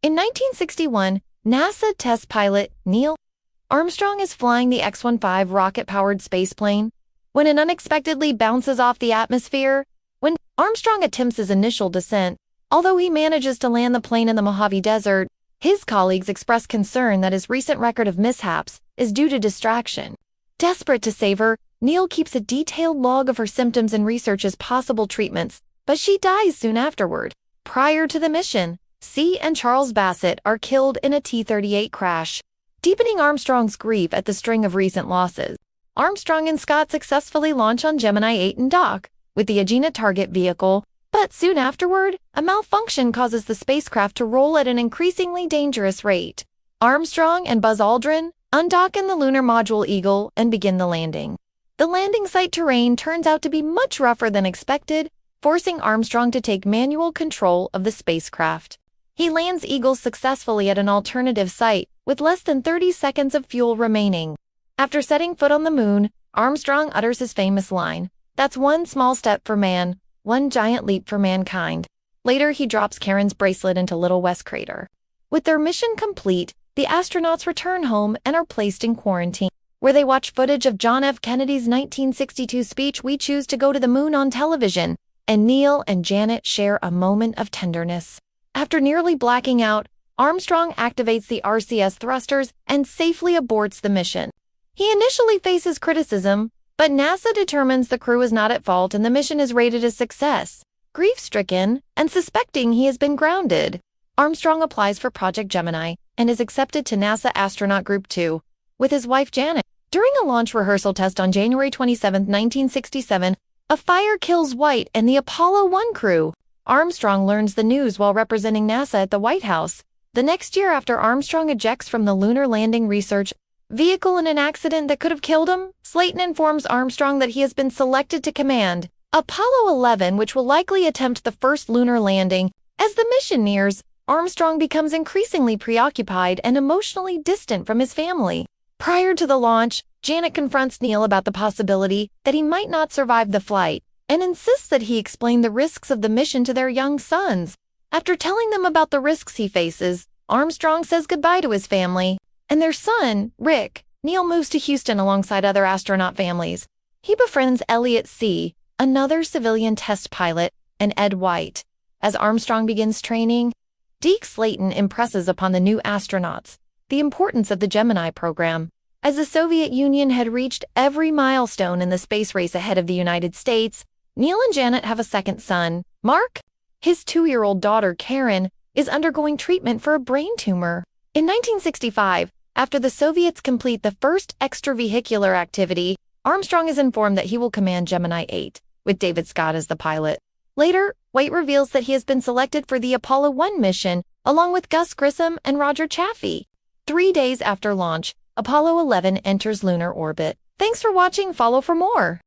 In 1961, NASA test pilot Neil Armstrong is flying the X-15 rocket-powered spaceplane when it unexpectedly bounces off the atmosphere. When Armstrong attempts his initial descent, although he manages to land the plane in the Mojave Desert, his colleagues express concern that his recent record of mishaps is due to distraction. Desperate to save her, Neil keeps a detailed log of her symptoms and researches possible treatments, but she dies soon afterward. Prior to the mission, C and Charles Bassett are killed in a T-38 crash, deepening Armstrong's grief at the string of recent losses. Armstrong and Scott successfully launch on Gemini 8 and dock with the Agena target vehicle, but soon afterward, a malfunction causes the spacecraft to roll at an increasingly dangerous rate. Armstrong and Buzz Aldrin undock in the lunar module Eagle and begin the landing. The landing site terrain turns out to be much rougher than expected, forcing Armstrong to take manual control of the spacecraft. He lands Eagle successfully at an alternative site with less than 30 seconds of fuel remaining. After setting foot on the moon, Armstrong utters his famous line, "That's one small step for man, one giant leap for mankind." Later, he drops Karen's bracelet into Little West Crater. With their mission complete, the astronauts return home and are placed in quarantine, where they watch footage of John F. Kennedy's 1962 speech, "We choose to go to the moon," on television, and Neil and Janet share a moment of tenderness. After nearly blacking out, Armstrong activates the RCS thrusters and safely aborts the mission. He initially faces criticism, but NASA determines the crew is not at fault and the mission is rated a success. Grief-stricken and suspecting he has been grounded, Armstrong applies for Project Gemini and is accepted to NASA Astronaut Group 2 with his wife Janet. During a launch rehearsal test on January 27, 1967, a fire kills White and the Apollo 1 crew. Armstrong learns the news while representing NASA at the White House. The next year, after Armstrong ejects from the Lunar Landing Research Vehicle in an accident that could have killed him, Slayton informs Armstrong that he has been selected to command Apollo 11, which will likely attempt the first lunar landing. As the mission nears, Armstrong becomes increasingly preoccupied and emotionally distant from his family. Prior to the launch, Janet confronts Neil about the possibility that he might not survive the flight and insists that he explain the risks of the mission to their young sons. After telling them about the risks he faces, Armstrong says goodbye to his family and their son, Rick. Neil moves to Houston alongside other astronaut families. He befriends Elliot C., another civilian test pilot, and Ed White. As Armstrong begins training, Deke Slayton impresses upon the new astronauts the importance of the Gemini program. As the Soviet Union had reached every milestone in the space race ahead of the United States, Neil and Janet have a second son, Mark. His 2-year-old daughter, Karen, is undergoing treatment for a brain tumor. In 1965, after the Soviets complete the first extravehicular activity, Armstrong is informed that he will command Gemini 8, with David Scott as the pilot. Later, White reveals that he has been selected for the Apollo 1 mission, along with Gus Grissom and Roger Chaffee. 3 days after launch, Apollo 11 enters lunar orbit. Thanks for watching. Follow for more.